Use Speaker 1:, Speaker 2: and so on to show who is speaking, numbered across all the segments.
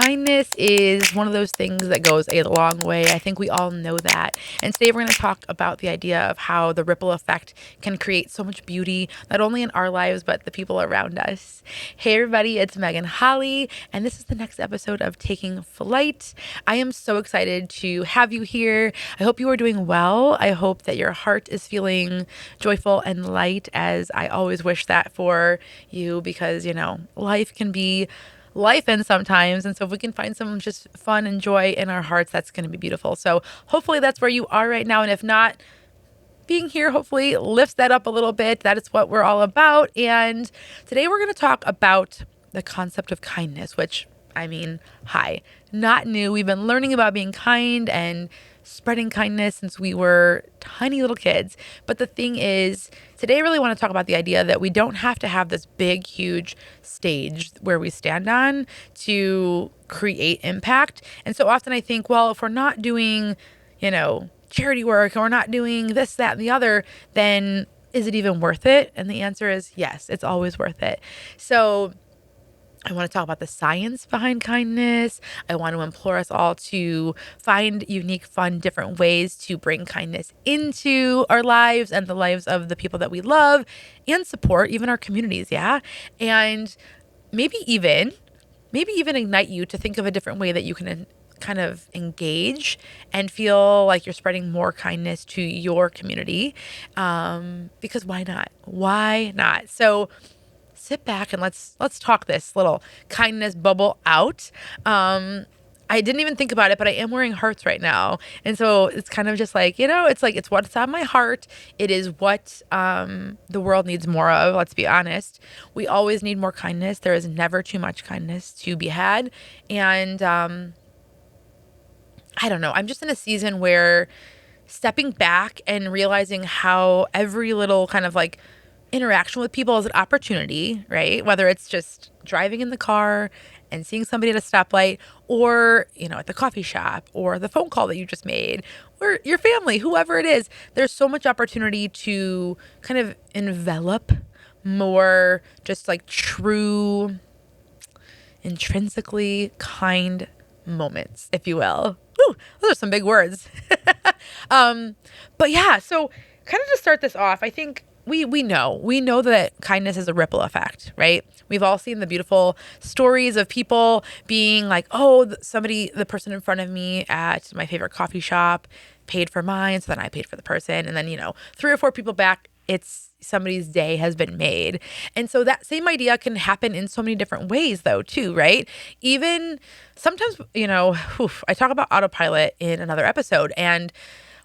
Speaker 1: Kindness is one of those things that goes a long way. I think we all know that. And today we're going to talk about the idea of how the ripple effect can create so much beauty, not only in our lives, but the people around us. Hey, everybody, it's Megan Holly, and this is the next episode of Taking Flight. I am so excited to have you here. I hope you are doing well. I hope that your heart is feeling joyful and light, as I always wish that for you, because, life can be life in sometimes. And so if we can find some just fun and joy in our hearts, that's going to be beautiful. So hopefully that's where you are right now. And if not, being here hopefully lifts that up a little bit. That is what we're all about. And today we're going to talk about the concept of kindness, which, not new. We've been learning about being kind and spreading kindness since we were tiny little kids. But the thing is, today I really want to talk about the idea that we don't have to have this big, huge stage where we stand on to create impact. And so often I think, well, if we're not doing, charity work, or we're not doing this, that, and the other, then is it even worth it? And the answer is yes, it's always worth it. So I want to talk about the science behind kindness. I want to implore us all to find unique, fun, different ways to bring kindness into our lives and the lives of the people that we love and support, even our communities. Yeah. And maybe even ignite you to think of a different way that you can kind of engage and feel like you're spreading more kindness to your community. Because why not? Why not? So sit back and let's talk this little kindness bubble out. I didn't even think about it, but I am wearing hearts right now. And so it's kind of just like, it's what's on my heart. It is what the world needs more of. Let's be honest. We always need more kindness. There is never too much kindness to be had. And I don't know. I'm just in a season where stepping back and realizing how every little kind of like interaction with people is an opportunity, right? Whether it's just driving in the car and seeing somebody at a stoplight, or, at the coffee shop, or the phone call that you just made, or your family, whoever it is, there's so much opportunity to kind of envelop more just like true, intrinsically kind moments, if you will. Whew, those are some big words. But yeah, so kind of to start this off, I think we know that kindness is a ripple effect, right? We've all seen the beautiful stories of people being like, oh, the person in front of me at my favorite coffee shop paid for mine, so then I paid for the person. And then, 3 or 4 people back, it's somebody's day has been made. And so that same idea can happen in so many different ways though, too, right? Even sometimes, I talk about autopilot in another episode, and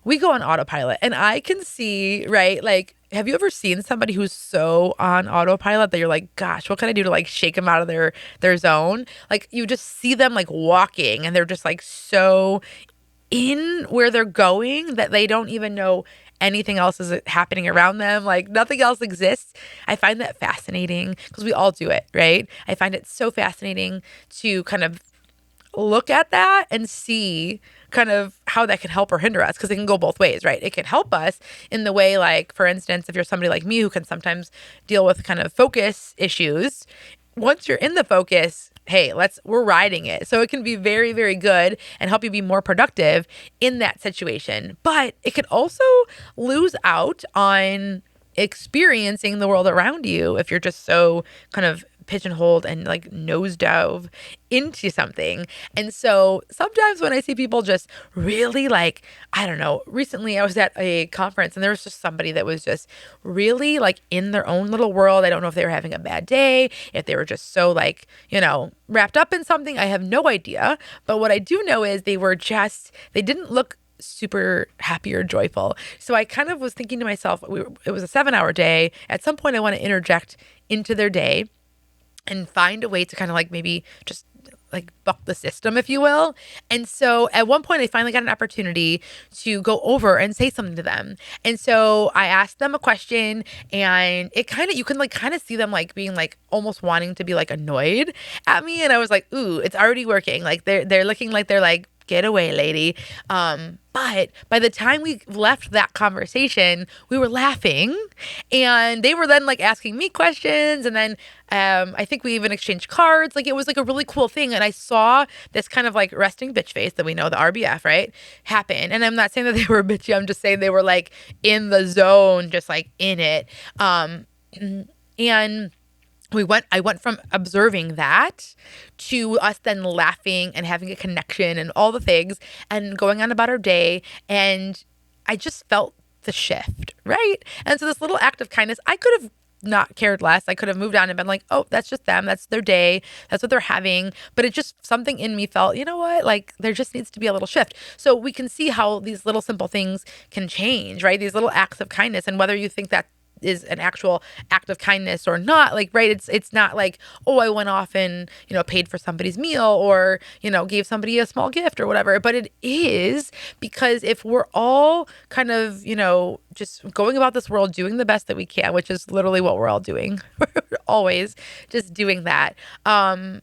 Speaker 1: we go on autopilot, and I can see, right? Like, have you ever seen somebody who's so on autopilot that you're like, gosh, what can I do to like shake them out of their zone? Like, you just see them like walking, and they're just like so in where they're going that they don't even know anything else is happening around them. Like, nothing else exists. I find that fascinating because we all do it, right? I find it so fascinating to kind of look at that and see kind of how that can help or hinder us, because it can go both ways, right? It can help us in the way, like, for instance, if you're somebody like me who can sometimes deal with kind of focus issues, once you're in the focus, hey, we're riding it. So it can be very, very good and help you be more productive in that situation. But it can also lose out on experiencing the world around you if you're just so kind of pigeonholed and like nosedive into something. And so sometimes when I see people just really like, I don't know, recently I was at a conference and there was just somebody that was just really like in their own little world. I don't know if they were having a bad day, if they were just so like, wrapped up in something. I have no idea. But what I do know is they didn't look super happy or joyful. So I kind of was thinking to myself, it was a 7-hour day. At some point I want to interject into their day and find a way to kind of like maybe just like buck the system, if you will. And so at one point I finally got an opportunity to go over and say something to them. And so I asked them a question, and you can like kind of see them like being like almost wanting to be like annoyed at me. And I was like, ooh, it's already working. Like they're looking like they're like get away, lady. But by the time we left that conversation, we were laughing, and they were then like asking me questions, and then I think we even exchanged cards. Like, it was like a really cool thing, and I saw this kind of like resting bitch face that we know, the RBF, right, happen. And I'm not saying that they were bitchy. I'm just saying they were like in the zone, just like in it. And I went from observing that to us then laughing and having a connection and all the things and going on about our day. And I just felt the shift, right? And so this little act of kindness, I could have not cared less. I could have moved on and been like, oh, that's just them. That's their day. That's what they're having. But it just, something in me felt, you know what? Like, there just needs to be a little shift. So we can see how these little simple things can change, right? These little acts of kindness. And whether you think that is an actual act of kindness or not, like, right, it's not like, oh, I went off and, paid for somebody's meal or, gave somebody a small gift or whatever. But it is, because if we're all kind of, just going about this world doing the best that we can, which is literally what we're all doing, always just doing that, and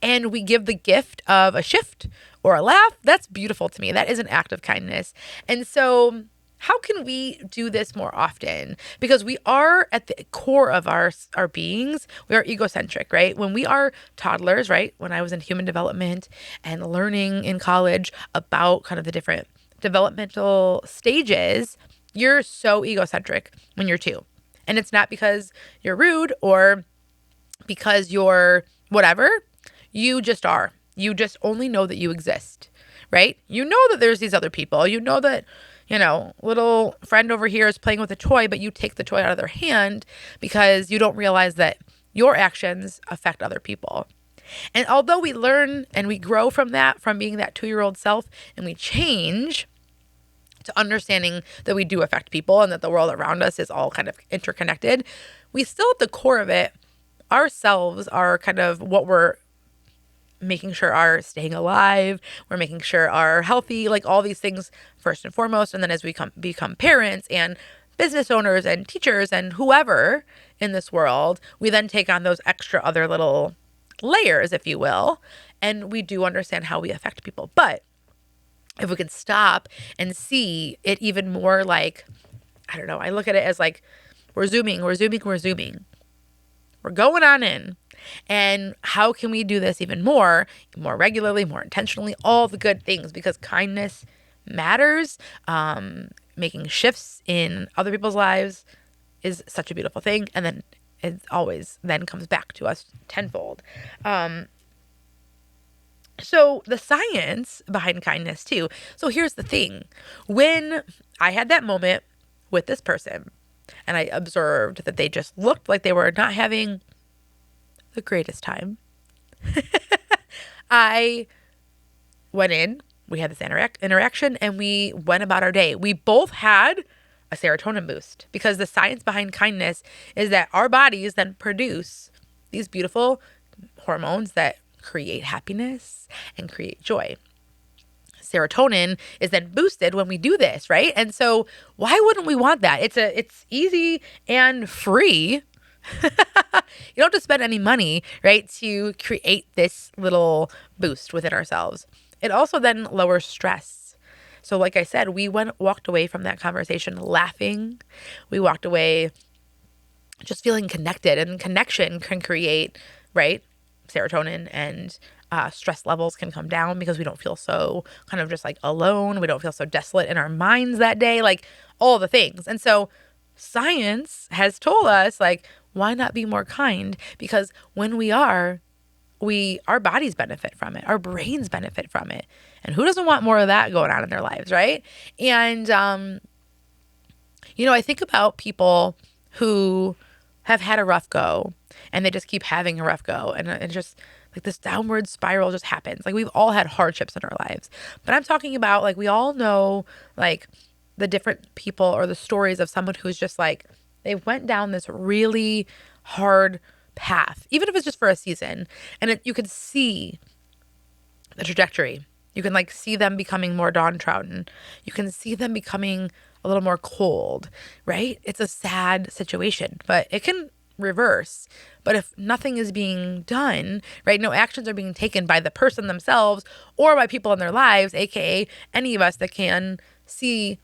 Speaker 1: we give the gift of a shift or a laugh, that's beautiful to me. That is an act of kindness. And so how can we do this more often? Because we are, at the core of our beings, we are egocentric, right? When we are toddlers, right? When I was in human development and learning in college about kind of the different developmental stages, you're so egocentric when you're 2. And it's not because you're rude or because you're whatever. You just are. You just only know that you exist, right? You know that there's these other people. You know that, little friend over here is playing with a toy, but you take the toy out of their hand because you don't realize that your actions affect other people. And although we learn and we grow from that, from being that 2-year-old self, and we change to understanding that we do affect people and that the world around us is all kind of interconnected, we still, at the core of it, ourselves are kind of what we're making sure are staying alive, we're making sure are healthy, like all these things first and foremost. And then as we become parents and business owners and teachers and whoever in this world, we then take on those extra other little layers, if you will, and we do understand how we affect people. But if we can stop and see it even more, like, I don't know, I look at it as like we're zooming. We're going on in. And how can we do this even more regularly, more intentionally, all the good things, because kindness matters. Making shifts in other people's lives is such a beautiful thing. And then it always then comes back to us tenfold. So the science behind kindness too. So here's the thing. When I had that moment with this person and I observed that they just looked like they were not having the greatest time, I went in, we had this interaction, and we went about our day. We both had a serotonin boost, because the science behind kindness is that our bodies then produce these beautiful hormones that create happiness and create joy. Serotonin is then boosted when we do this, right? And so why wouldn't we want that? It's easy and free. You don't have to spend any money, right, to create this little boost within ourselves. It also then lowers stress. So like I said, we walked away from that conversation laughing. We walked away just feeling connected, and connection can create, right, serotonin, and stress levels can come down because we don't feel so kind of just like alone. We don't feel so desolate in our minds that day, like all the things. And so science has told us, like, why not be more kind? Because when we are, our bodies benefit from it. Our brains benefit from it. And who doesn't want more of that going on in their lives, right? And, I think about people who have had a rough go and they just keep having a rough go. And it's just like this downward spiral just happens. Like, we've all had hardships in our lives. But I'm talking about, like, we all know, like, the different people or the stories of someone who's just like, they went down this really hard path, even if it's just for a season. And you could see the trajectory. You can like see them becoming more downtrodden. You can see them becoming a little more cold, right? It's a sad situation, but it can reverse. But if nothing is being done, right, no actions are being taken by the person themselves or by people in their lives, aka any of us that can see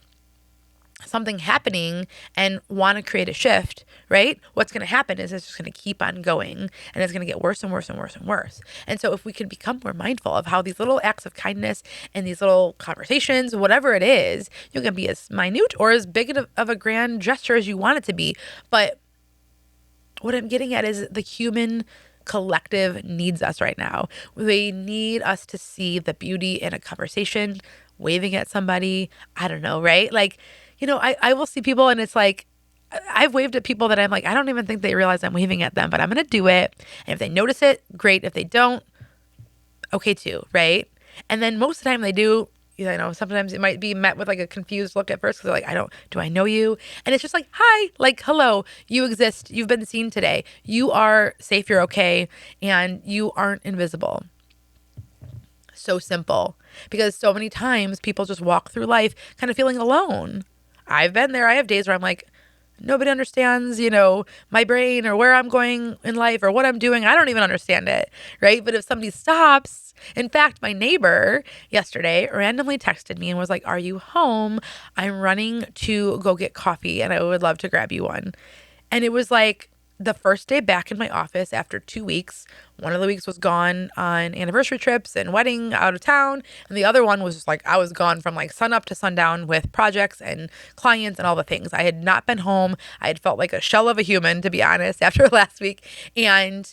Speaker 1: something happening and want to create a shift, right? What's going to happen is it's just going to keep on going, and it's going to get worse and worse and worse and worse. And so if we can become more mindful of how these little acts of kindness and these little conversations, whatever it is, you can be as minute or as big of a grand gesture as you want it to be. But what I'm getting at is the human collective needs us right now. They need us to see the beauty in a conversation, waving at somebody. I don't know, right? Like, I will see people and it's like, I've waved at people that I'm like, I don't even think they realize I'm waving at them, but I'm going to do it. And if they notice it, great. If they don't, okay too, right? And then most of the time they do, sometimes it might be met with like a confused look at first because they're like, do I know you? And it's just like, hi, like, hello, you exist. You've been seen today. You are safe. You're okay. And you aren't invisible. So simple, because so many times people just walk through life kind of feeling alone. I've been there. I have days where I'm like, nobody understands, my brain or where I'm going in life or what I'm doing. I don't even understand it, right? But if somebody stops, in fact, my neighbor yesterday randomly texted me and was like, are you home? I'm running to go get coffee and I would love to grab you one. And it was like the first day back in my office after 2 weeks. One of the weeks was gone on anniversary trips and wedding out of town. And the other one was just like, I was gone from like sun up to sundown with projects and clients and all the things. I had not been home. I had felt like a shell of a human, to be honest, after last week. And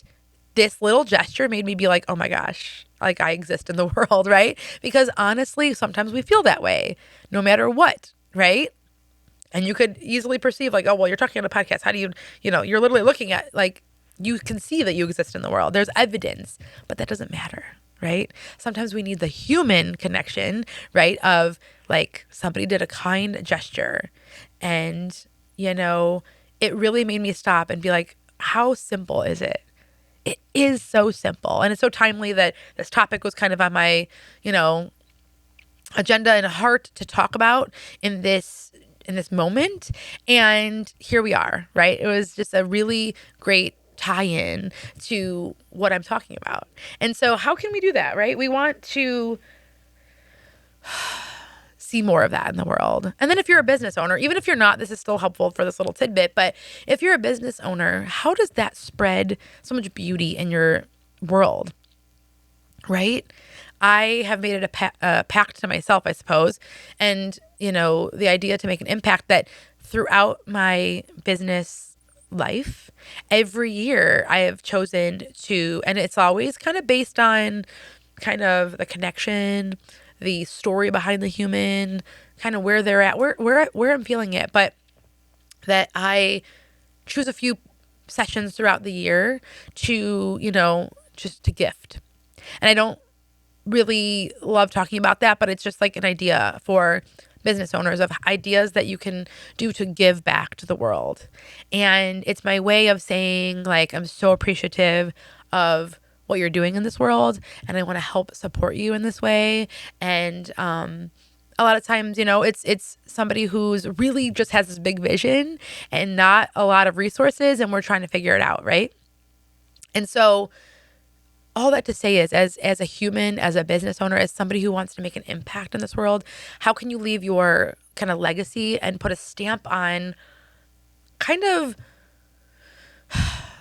Speaker 1: this little gesture made me be like, oh my gosh, like I exist in the world, right? Because honestly, sometimes we feel that way no matter what, right? And you could easily perceive like, oh, well, you're talking on a podcast. How do you're literally looking at like, you can see that you exist in the world. There's evidence, but that doesn't matter, right? Sometimes we need the human connection, right? Of like somebody did a kind gesture and, it really made me stop and be like, how simple is it? It is so simple. And it's so timely that this topic was kind of on my, agenda and heart to talk about in this moment. And here we are, right? It was just a really great tie-in to what I'm talking about. And so how can we do that, right? We want to see more of that in the world. And then if you're a business owner, even if you're not, this is still helpful for this little tidbit, but if you're a business owner, how does that spread so much beauty in your world, right? I have made it a pact to myself, I suppose. And, the idea to make an impact that throughout my business life, every year I have chosen to, and it's always kind of based on kind of the connection, the story behind the human, kind of where they're at, where I'm feeling it, but that I choose a few sessions throughout the year to, just to gift. And I don't really love talking about that, but it's just like an idea for business owners of ideas that you can do to give back to the world. And it's my way of saying like, I'm so appreciative of what you're doing in this world and I want to help support you in this way. And a lot of times, it's somebody who's really just has this big vision and not a lot of resources, and we're trying to figure it out, right? And so all that to say is, as a human, as a business owner, as somebody who wants to make an impact in this world, how can you leave your kind of legacy and put a stamp on kind of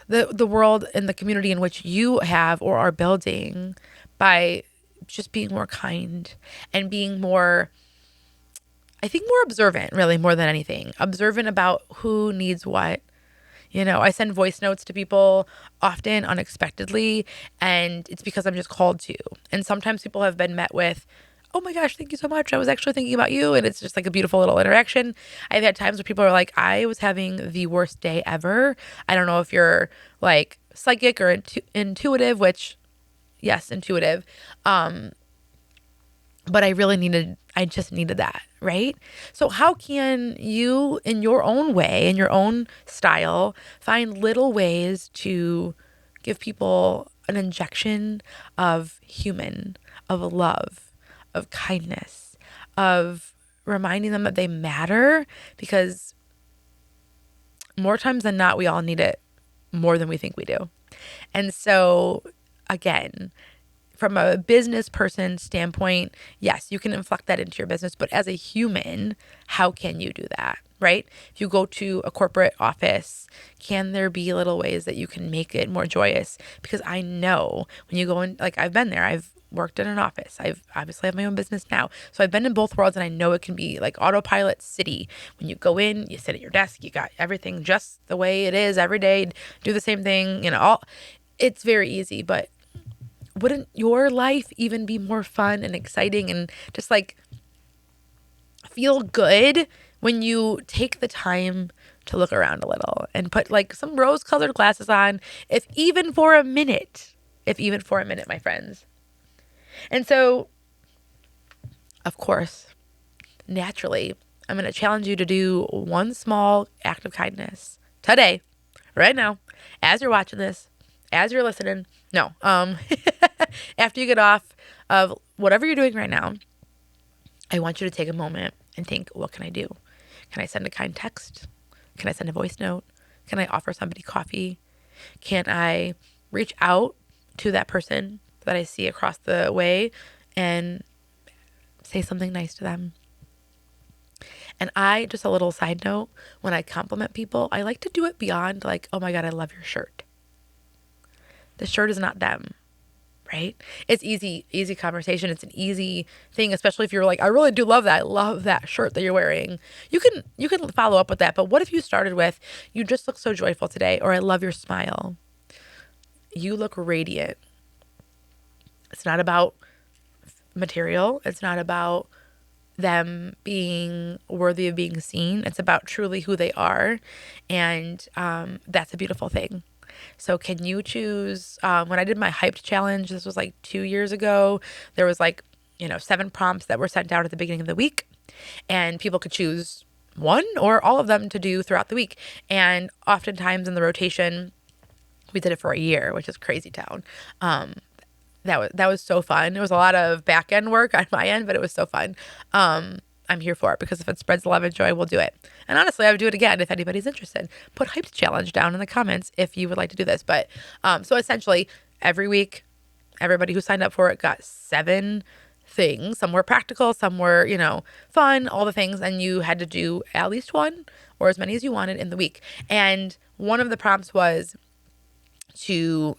Speaker 1: the world and the community in which you have or are building by just being more kind and being more, I think, more observant, really, more than anything. Observant about who needs what. I send voice notes to people often unexpectedly, and it's because I'm just called to. And sometimes people have been met with, oh my gosh, thank you so much. I was actually thinking about you. And it's just like a beautiful little interaction. I've had times where people are like, I was having the worst day ever. I don't know if you're like psychic or intuitive, which, yes, intuitive. But I just needed that, right? So how can you, in your own way, in your own style, find little ways to give people an injection of human, of love, of kindness, of reminding them that they matter? Because more times than not, we all need it more than we think we do. And so, again, from a business person standpoint, yes, you can inflect that into your business, but as a human, how can you do that, right? If you go to a corporate office, can there be little ways that you can make it more joyous? Because I know when you go in, like I've been there, I've worked in an office. I've obviously have my own business now. So I've been in both worlds and I know it can be like autopilot city. When you go in, you sit at your desk, you got everything just the way it is every day, do the same thing, it's very easy, but wouldn't your life even be more fun and exciting and just like feel good when you take the time to look around a little and put like some rose colored glasses on, if even for a minute, my friends. And so, of course, naturally, I'm going to challenge you to do one small act of kindness today, right now, as you're watching this, as you're listening. No, after you get off of whatever you're doing right now, I want you to take a moment and think, what can I do? Can I send a kind text? Can I send a voice note? Can I offer somebody coffee? Can I reach out to that person that I see across the way and say something nice to them? And just a little side note, when I compliment people, I like to do it beyond like, oh my God, I love your shirt. The shirt is not them, right? It's easy conversation. It's an easy thing, especially if you're like, I really do love that. I love that shirt that you're wearing. You can follow up with that. But what if you started with, you just look so joyful today, or I love your smile. You look radiant. It's not about material. It's not about them being worthy of being seen. It's about truly who they are. And that's a beautiful thing. So can you choose, when I did my hyped challenge, this was like 2 years ago, there was like, 7 prompts that were sent out at the beginning of the week, and people could choose one or all of them to do throughout the week. And oftentimes in the rotation, we did it for a year, which is crazy town. That was so fun. It was a lot of back end work on my end, but it was so fun. I'm here for it because if it spreads love and joy, we'll do it. And honestly, I would do it again if anybody's interested. Put hyped challenge down in the comments if you would like to do this. But so essentially every week, everybody who signed up for it got 7 things. Some were practical, some were, fun, all the things. And you had to do at least one or as many as you wanted in the week. And one of the prompts was to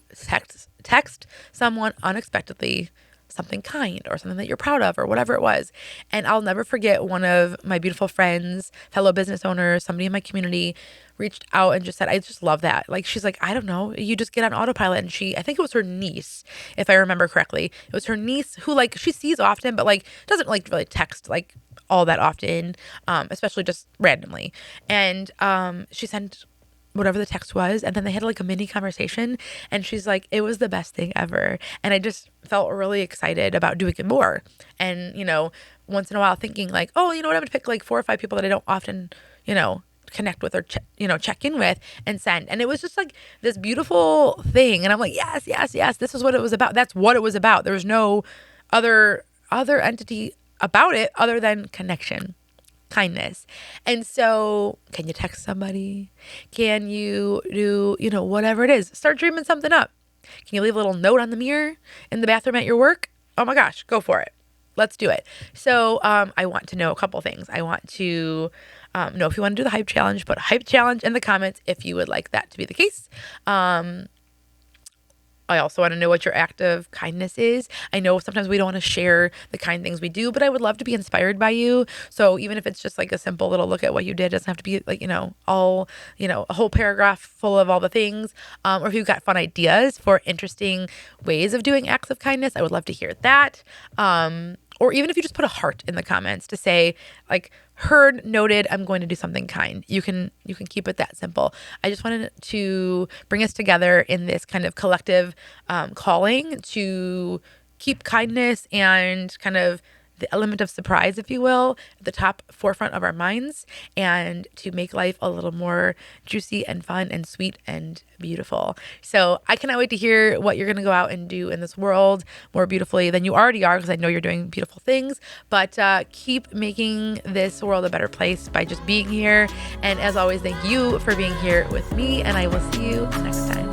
Speaker 1: text someone unexpectedly something kind or something that you're proud of or whatever it was. And I'll never forget, one of my beautiful friends, fellow business owners, somebody in my community reached out and just said, I just love that. Like, she's like, I don't know, you just get on autopilot. And I think it was her niece, if I remember correctly. It was her niece who like she sees often, but like doesn't like really text like all that often, especially just randomly. And she sent whatever the text was, and then they had like a mini conversation, and she's like, it was the best thing ever. And I just felt really excited about doing it more. And once in a while thinking like, oh, you know what, I'm gonna pick like 4 or 5 people that I don't often connect with or check in with and send. And it was just like this beautiful thing, and I'm like, yes, this is what it was about. That's what it was about. There was no other entity about it other than connection, kindness. And so, can you text somebody? Can you do, whatever it is? Start dreaming something up. Can you leave a little note on the mirror in the bathroom at your work? Oh my gosh, go for it. Let's do it. So I want to know a couple things. I want to know if you want to do the hype challenge, put hype challenge in the comments if you would like that to be the case. I also want to know what your act of kindness is. I know sometimes we don't want to share the kind things we do, but I would love to be inspired by you. So even if it's just like a simple little look at what you did, it doesn't have to be like, all, a whole paragraph full of all the things. Or if you've got fun ideas for interesting ways of doing acts of kindness, I would love to hear that. Or even if you just put a heart in the comments to say like, heard, noted, I'm going to do something kind. You can keep it that simple. I just wanted to bring us together in this kind of collective calling to keep kindness and kind of the element of surprise, if you will, at the top forefront of our minds, and to make life a little more juicy and fun and sweet and beautiful. So I cannot wait to hear what you're going to go out and do in this world more beautifully than you already are, because I know you're doing beautiful things. But keep making this world a better place by just being here. And as always, thank you for being here with me, and I will see you next time.